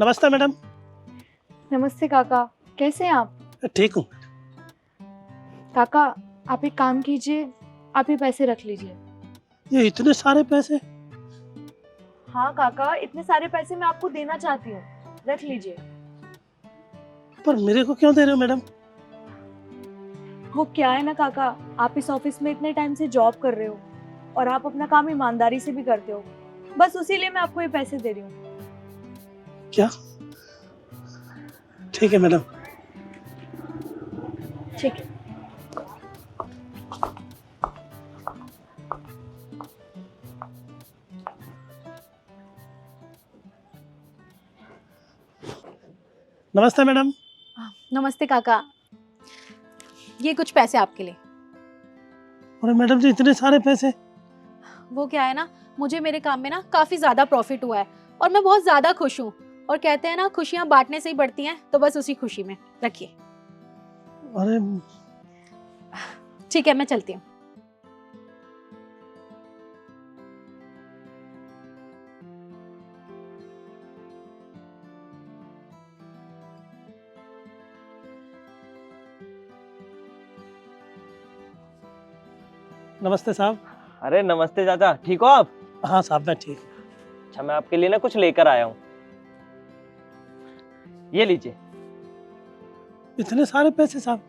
नमस्ते मैडम। नमस्ते काका, कैसे हैं आप? ठीक हूँ। काका, आप एक काम कीजिए, आप ये पैसे रख लीजिए। ये इतने सारे पैसे? हाँ काका, इतने सारे पैसे मैं आपको देना चाहती हूँ, रख लीजिए। पर मेरे को क्यों दे रहे हो मैडम? वो क्या है ना काका, आप इस ऑफिस में इतने टाइम से जॉब कर रहे हो और आप अपना काम ईमानदारी से भी करते हो, बस उसी लिए मैं आपको ये पैसे दे रही हूँ। क्या? ठीक है मैडम। ठीक है। नमस्ते मैडम। नमस्ते काका, ये कुछ पैसे आपके लिए। अरे मैडम जी, इतने सारे पैसे? वो क्या है ना, मुझे मेरे काम में ना काफी ज्यादा प्रॉफिट हुआ है और मैं बहुत ज्यादा खुश हूँ। और कहते हैं ना, खुशियाँ बांटने से ही बढ़ती हैं, तो बस उसी खुशी में रखिए। अरे ठीक है, मैं चलती हूँ। नमस्ते साहब। अरे नमस्ते चाचा, ठीक हो आप? हाँ साहब, मैं ठीक। अच्छा, मैं आपके लिए ना कुछ लेकर आया हूँ, ये लीजिए। इतने सारे पैसे साहब?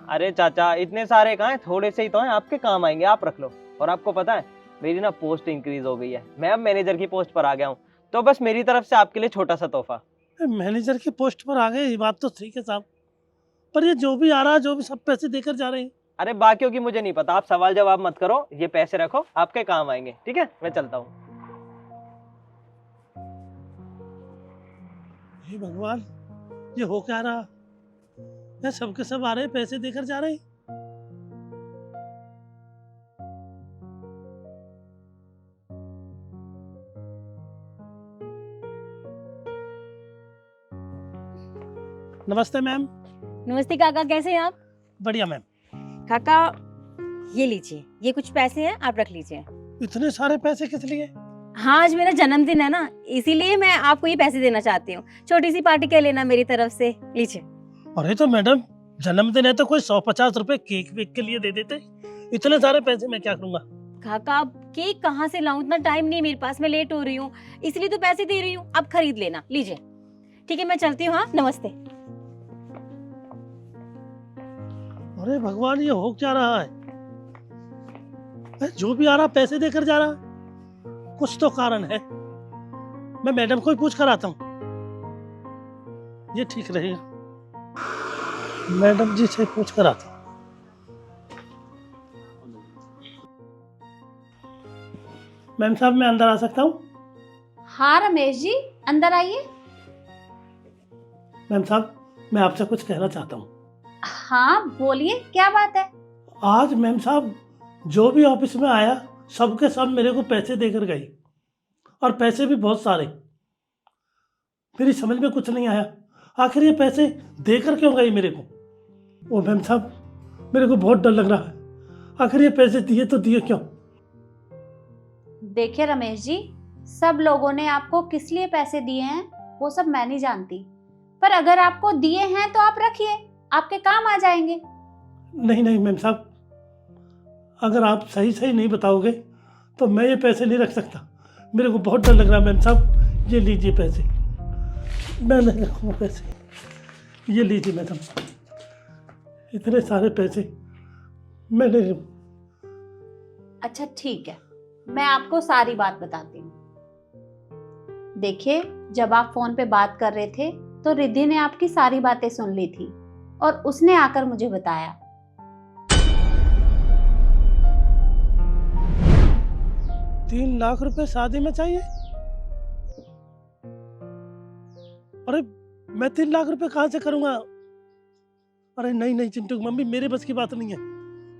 अरे चाचा, इतने सारे कहाँ हैं, थोड़े से ही तो हैं, आपके काम आएंगे, आप रख लो। और आपको पता है, मेरी ना पोस्ट इंक्रीज हो गई है, मैं अब मैनेजर की पोस्ट पर आ गया हूँ, तो बस मेरी तरफ से आपके लिए छोटा सा तोहफा। मैनेजर की पोस्ट पर आ गए, ये बात तो ठीक है साहब, पर ये जो भी आ रहा है, जो भी सब पैसे देकर जा रहे हैं। अरे बाकियों की मुझे नहीं पता, आप सवाल जवाब मत करो, ये पैसे रखो, आपके काम आएंगे, ठीक है? मैं चलता हूँ। हे भगवान, ये हो क्या रहा है? सबके सब आ रहे हैं, पैसे देकर जा रहे हैं। नमस्ते मैम। नमस्ते काका, कैसे हैं आप? बढ़िया मैम। काका, ये लीजिए, ये कुछ पैसे हैं, आप रख लीजिए। इतने सारे पैसे किस लिए? हाँ, आज मेरा जन्मदिन है ना, इसीलिए मैं आपको ये पैसे देना चाहती हूँ। छोटी सी पार्टी के लेना मेरी तरफ से, लीजिए। अरे तो मैडम, जन्मदिन है तो कोई 150 रुपए केक वेक के लिए दे देते। इतने सारे पैसे मैं क्या करूँगा? काका, अब केक कहाँ से लाऊं, इतना टाइम नहीं मेरे पास, मैं लेट हो रही हूँ, इसलिए तो पैसे दे रही हूँ, आप खरीद लेना, लीजिए। ठीक है, मैं चलती हूँ। हाँ, नमस्ते। अरे भगवान, ये हो क्या रहा है? जो भी आ रहा पैसे देकर जा रहा है, कुछ तो कारण है। मैं मैडम को ही पूछ कर आता हूँ, ये ठीक रहेगा। मैडम जी से पूछ कर आता हूँ। मैम साहब, मैं अंदर आ सकता हूँ? हाँ रमेश जी, अंदर आइए। मैम साहब, मैं आपसे कुछ कहना चाहता हूँ। हाँ बोलिए, क्या बात है? आज मैम साहब जो भी ऑफिस में आया, सबके सब मेरे को पैसे देकर गई, और पैसे भी बहुत सारे। मेरी समझ में कुछ नहीं आया, आखिर ये पैसे देकर क्यों गई मेरे को? ओ मैम साहब, मेरे को बहुत डर लग रहा है, आखिर ये पैसे दिए तो दिए क्यों? देखिए रमेश जी, सब लोगों ने आपको किस लिए पैसे दिए हैं वो सब मैं नहीं जानती, पर अगर आपको दिए हैं तो आप रखिए, आपके काम आ जाएंगे। नहीं नहीं मैम साहब, अगर आप सही सही नहीं बताओगे तो मैं ये पैसे नहीं रख सकता। मेरे को बहुत डर लग रहा है मैम साहब। ये लीजिए पैसे, मैं नहीं रखूँगा पैसे। ये लीजिए मैडम, इतने सारे पैसे मैं नहीं। अच्छा ठीक है, मैं आपको सारी बात बताती हूँ। देखिए, जब आप फोन पे बात कर रहे थे तो रिद्धि ने आपकी सारी बातें सुन ली थी और उसने आकर मुझे बताया। 3 लाख रुपए शादी में चाहिए? अरे मैं 3 लाख रुपए कहाँ से करूँगा? अरे नहीं नहीं चिंटू मम्मी, मेरे बस की बात नहीं है।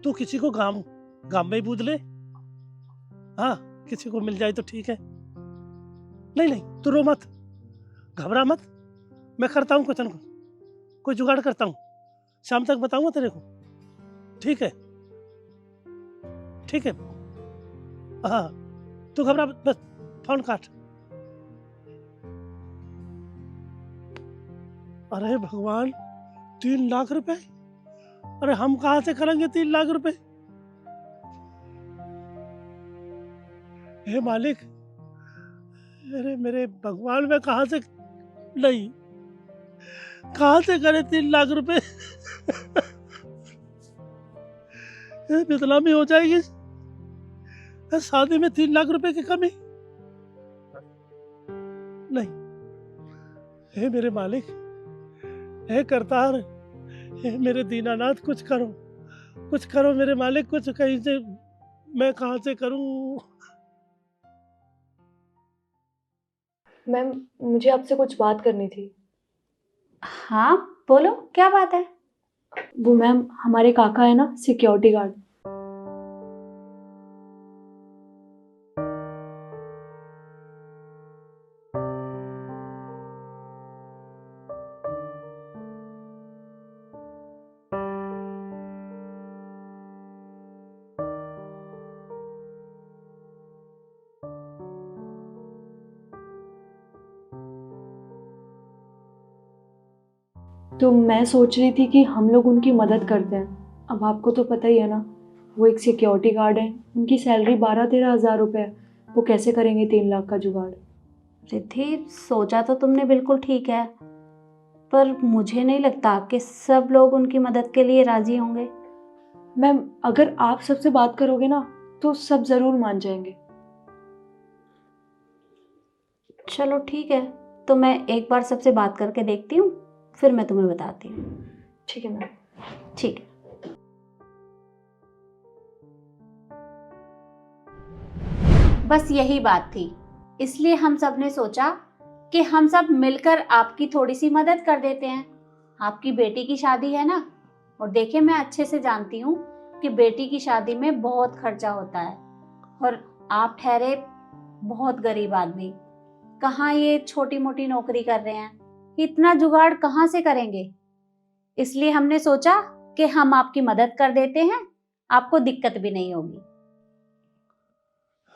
तू किसी को गांव में ही पूछ ले। हाँ, किसी को मिल जाए तो ठीक है। नहीं नहीं, तू रो मत, घबरा मत, मैं करता हूँ कुछ न कुछ, कोई जुगाड़ करता हूँ, शाम तक बताऊंगा तेरे को। ठीक है ठीक है। हाँ, तू घबरा मत, बस फोन काट। अरे भगवान, 3 लाख रुपए? अरे हम कहाँ से करेंगे 3 लाख रुपए? हे मालिक, अरे मेरे भगवान, मैं कहाँ से, नहीं, कहाँ से करे 3 लाख रुपए? ये बदनामी हो जाएगी। शादी में 3 लाख रुपए की कमी? नहीं। हे मेरे मालिक, हे करतार, हे मेरे दीनानाथ, कुछ करो मेरे मालिक, कुछ कहीं से, मैं कहाँ से करूं? मैम, मुझे आपसे कुछ बात करनी थी। हाँ बोलो, क्या बात है? वो मैम, हमारे काका है ना, सिक्योरिटी गार्ड। तो मैं सोच रही थी कि हम लोग उनकी मदद करते हैं। अब आपको तो पता ही है ना, वो एक सिक्योरिटी गार्ड है, उनकी सैलरी 12-13 हज़ार रुपये है। वो कैसे करेंगे 3 लाख का जुगाड़? रिद्धि, सोचा तो तुमने बिल्कुल ठीक है, पर मुझे नहीं लगता कि सब लोग उनकी मदद के लिए राजी होंगे। मैम, अगर आप सबसे बात करोगे ना, तो सब ज़रूर मान जाएंगे। चलो ठीक है, तो मैं एक बार सबसे बात करके देखती हूँ, फिर मैं तुम्हें बताती हूँ। ठीक है मैम। ठीक है। बस यही बात थी, इसलिए हम सब ने सोचा कि हम सब मिलकर आपकी थोड़ी सी मदद कर देते हैं। आपकी बेटी की शादी है ना, और देखिए, मैं अच्छे से जानती हूँ कि बेटी की शादी में बहुत खर्चा होता है, और आप ठहरे बहुत गरीब आदमी, कहाँ ये छोटी मोटी नौकरी कर रहे हैं, इतना जुगाड़ कहाँ से करेंगे? इसलिए हमने सोचा कि हम आपकी मदद कर देते हैं, आपको दिक्कत भी नहीं होगी।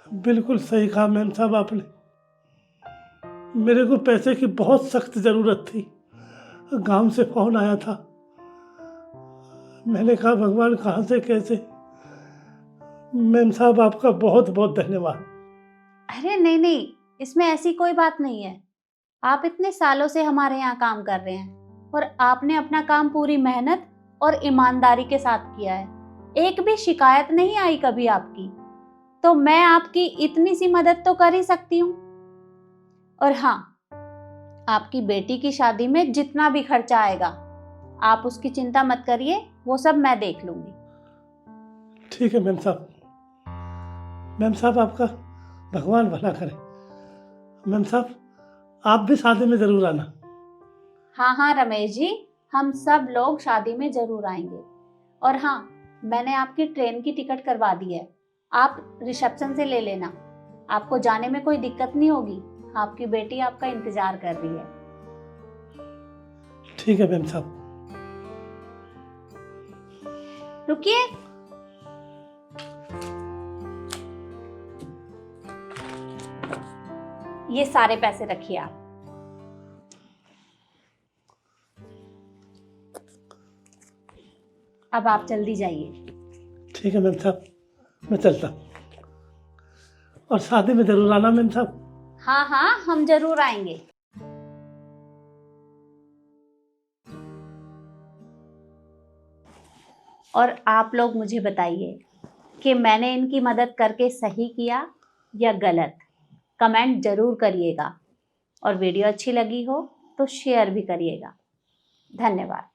बिल्कुल सही कहा मैम साहब आपने। मेरे को पैसे की बहुत सख्त ज़रूरत थी। गांव से फ़ोन आया था, मैंने कहा भगवान कहाँ से कैसे। मैम साहब, आपका बहुत बहुत धन्यवाद। अरे नहीं नहीं, इसमें ऐसी कोई बात नहीं है। आप इतने सालों से हमारे यहाँ काम कर रहे हैं, और आपने अपना काम पूरी मेहनत और ईमानदारी के साथ किया है। एक भी शिकायत नहीं आई कभी आपकी, तो मैं आपकी इतनी सी मदद तो कर ही सकती हूँ। और हाँ, आपकी बेटी की शादी में जितना भी खर्चा आएगा, आप उसकी चिंता मत करिए, वो सब मैं देख लूंगी। ठीक है मैम साहब। मैम साहब, आपका भगवान भला करे। मैम साहब, आप भी शादी में ज़रूर आना। हाँ हाँ रमेश जी, हम सब लोग शादी में जरूर आएंगे। और हाँ, मैंने आपकी ट्रेन की टिकट करवा दी है, आप रिसेप्शन से ले लेना, आपको जाने में कोई दिक्कत नहीं होगी। आपकी बेटी आपका इंतजार कर रही है। ठीक है मैम साहब। रुकिए, ये सारे पैसे रखिए आप। अब आप जल्दी जाइए। ठीक है मैम साहब, मैं चलता हूँ। और शादी में ज़रूर आना मैम साहब। हाँ हाँ, हम जरूर आएंगे। और आप लोग मुझे बताइए कि मैंने इनकी मदद करके सही किया या गलत, कमेंट जरूर करिएगा। और वीडियो अच्छी लगी हो तो शेयर भी करिएगा। धन्यवाद।